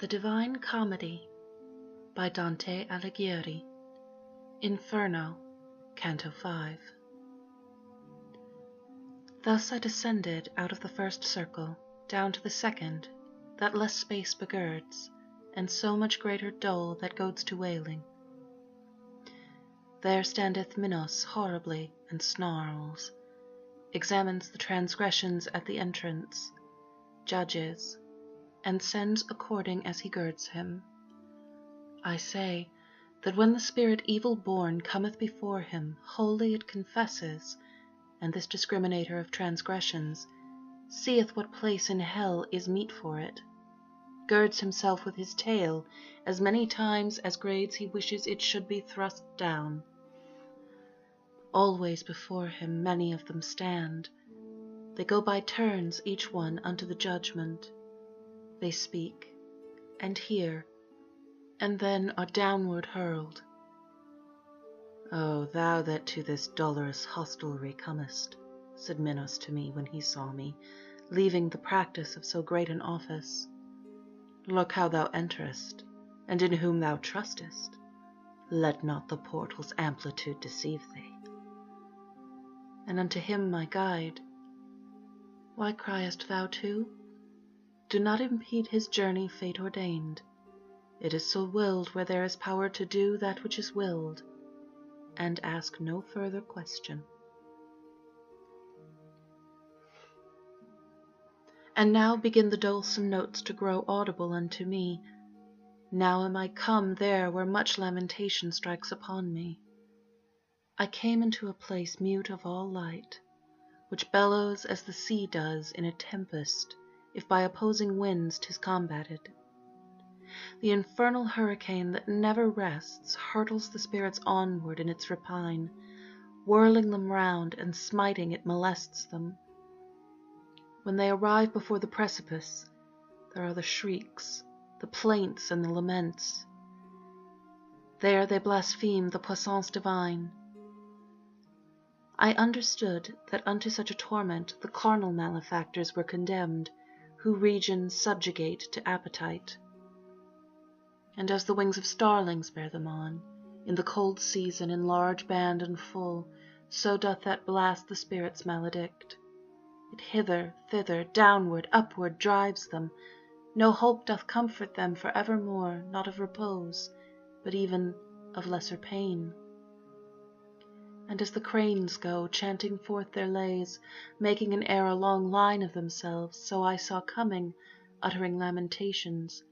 The Divine Comedy by Dante Alighieri. Inferno, Canto 5. Thus I descended out of the first circle, down to the second, that less space begirds, and so much greater dole that goads to wailing. There standeth Minos horribly, and snarls, examines the transgressions at the entrance, judges, and sends according as he girds him. I say, that when the spirit evil-born cometh before him, wholly it confesses, and this discriminator of transgressions seeth what place in hell is meet for it, girds himself with his tail as many times as grades he wishes it should be thrust down. Always before him many of them stand. They go by turns, each one unto the judgment. They speak, and hear, and then are downward hurled. "O thou that to this dolorous hostelry comest," said Minos to me when he saw me, leaving the practice of so great an office, "look how thou enterest, and in whom thou trustest. Let not the portal's amplitude deceive thee." And unto him my guide, "Why criest thou too? Do not impede his journey fate ordained. It is so willed where there is power to do that which is willed, and ask no further question." And now begin the dolesome notes to grow audible unto me. Now am I come there where much lamentation strikes upon me. I came into a place mute of all light, which bellows as the sea does in a tempest, if by opposing winds 'tis combated. The infernal hurricane that never rests hurtles the spirits onward in its rapine, whirling them round, and smiting it molests them. When they arrive before the precipice, there are the shrieks, the plaints, and the laments. There they blaspheme the puissance divine. I understood that unto such a torment the carnal malefactors were condemned, who regions subjugate to appetite. And as the wings of starlings bear them on, in the cold season in large band and full, so doth that blast the spirits maledict. It hither, thither, downward, upward drives them. No hope doth comfort them for evermore, not of repose, but even of lesser pain. And as the cranes go, chanting forth their lays, making in air a long line of themselves, so I saw coming, uttering lamentations,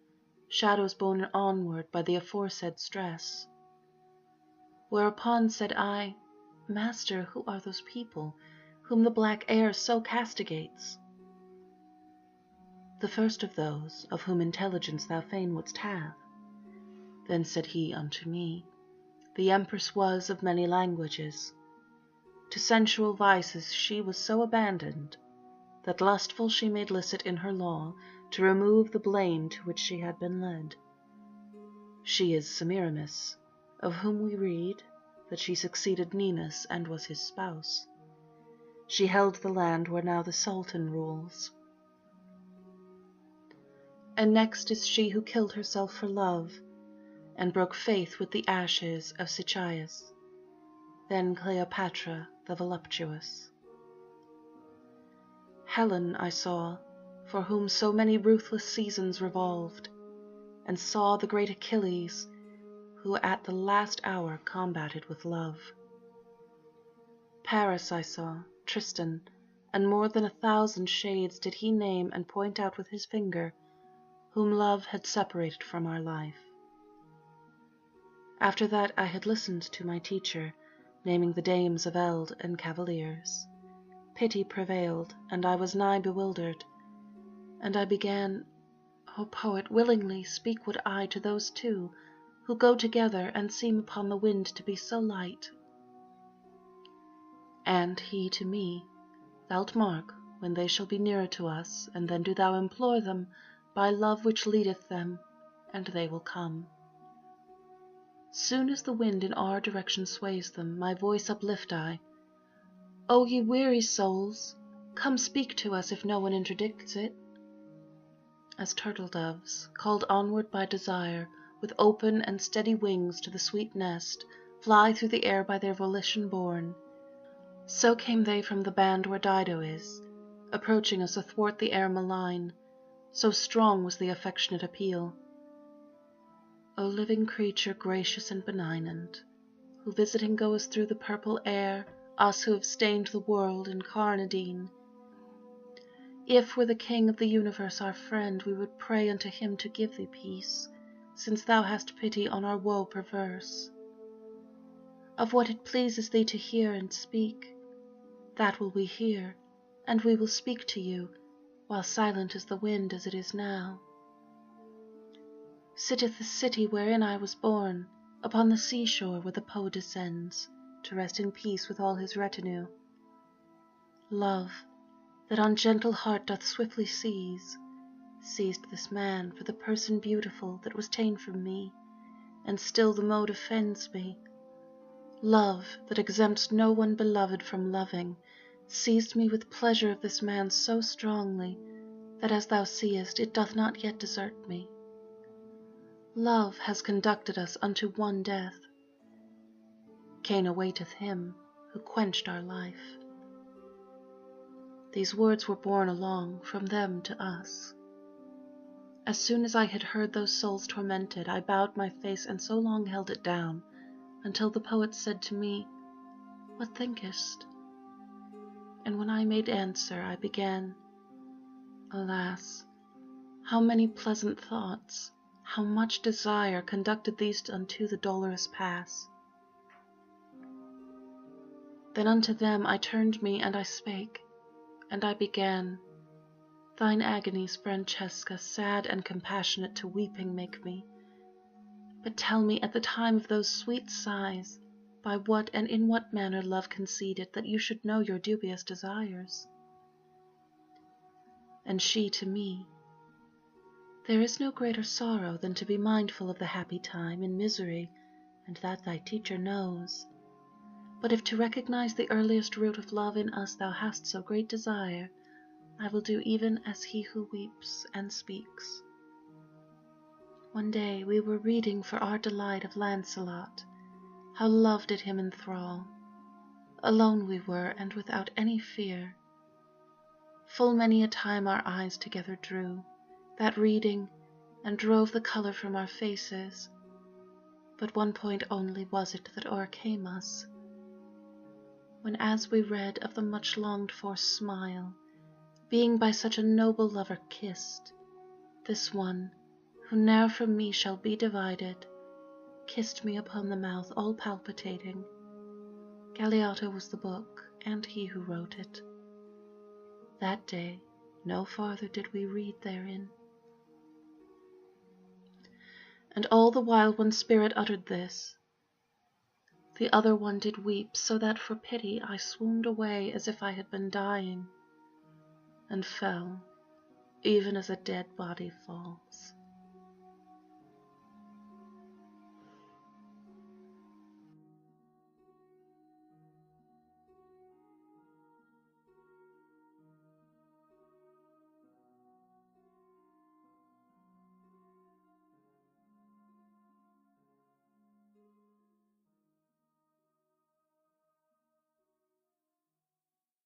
shadows borne onward by the aforesaid stress. Whereupon said I, "Master, who are those people, whom the black air so castigates?" "The first of those, of whom intelligence thou fain wouldst have." Then said he unto me, "The Empress was of many languages. To sensual vices she was so abandoned, that lustful she made licit in her law to remove the blame to which she had been led. She is Semiramis, of whom we read that she succeeded Ninus and was his spouse. She held the land where now the Sultan rules. And next is she who killed herself for love, and broke faith with the ashes of Sychaeus, then Cleopatra the voluptuous. Helen I saw, for whom so many ruthless seasons revolved, and saw the great Achilles, who at the last hour combated with love. Paris I saw, Tristan, and more than 1,000 shades did he name and point out with his finger, whom love had separated from our life. After that I had listened to my teacher, naming the dames of eld and cavaliers. Pity prevailed, and I was nigh bewildered, and I began, "O poet, willingly speak would I to those two, who go together and seem upon the wind to be so light." And he to me, "Thou'lt mark, when they shall be nearer to us, and then do thou implore them, by love which leadeth them, and they will come. Soon as the wind in our direction sways them, my voice uplift I, O ye weary souls, come speak to us if no one interdicts it." as turtle-doves, called onward by desire, with open and steady wings to the sweet nest, fly through the air by their volition borne, so came they from the band where Dido is, approaching us athwart the air malign, so strong was the affectionate appeal. O living creature gracious and benignant, who visiting goest through the purple air, us who have stained the world in carnadine, if were the King of the universe our friend, we would pray unto him to give thee peace, since thou hast pity on our woe perverse. Of what it pleases thee to hear and speak, that will we hear, and we will speak to you, while silent is the wind as it is now. Sitteth the city wherein I was born, upon the seashore where the poet descends, to rest in peace with all his retinue. Love, that on gentle heart doth swiftly seize, seized this man for the person beautiful that was ta'en from me, and still the mode offends me. Love, that exempts no one beloved from loving, seized me with pleasure of this man so strongly, that as thou seest, it doth not yet desert me. Love has conducted us unto one death. Cain awaiteth him who quenched our life. These words were borne along from them to us. As soon as I had heard those souls tormented, I bowed my face and so long held it down, until the poet said to me, What thinkest? And when I made answer, I began, Alas, how many pleasant thoughts, how much desire conducted these unto the dolorous pass. Then unto them I turned me and I spake, and I began, Thine agonies, Francesca, sad and compassionate to weeping make me. But tell me at the time of those sweet sighs, by what and in what manner love conceded that you should know your dubious desires. And she to me, There is no greater sorrow than to be mindful of the happy time in misery, and that thy teacher knows. But if to recognize the earliest root of love in us thou hast so great desire, I will do even as he who weeps and speaks. One day we were reading for our delight of Lancelot. How love did him enthrall. Alone we were, and without any fear. Full many a time our eyes together drew, that reading, and drove the colour from our faces. But one point only was it that o'ercame us, when as we read of the much longed for smile, being by such a noble lover kissed, this one, who ne'er from me shall be divided, kissed me upon the mouth all palpitating. Galeotto was the book, and he who wrote it. That day no farther did we read therein. And all the while one spirit uttered this, the other one did weep, so that for pity I swooned away as if I had been dying, and fell, even as a dead body falls.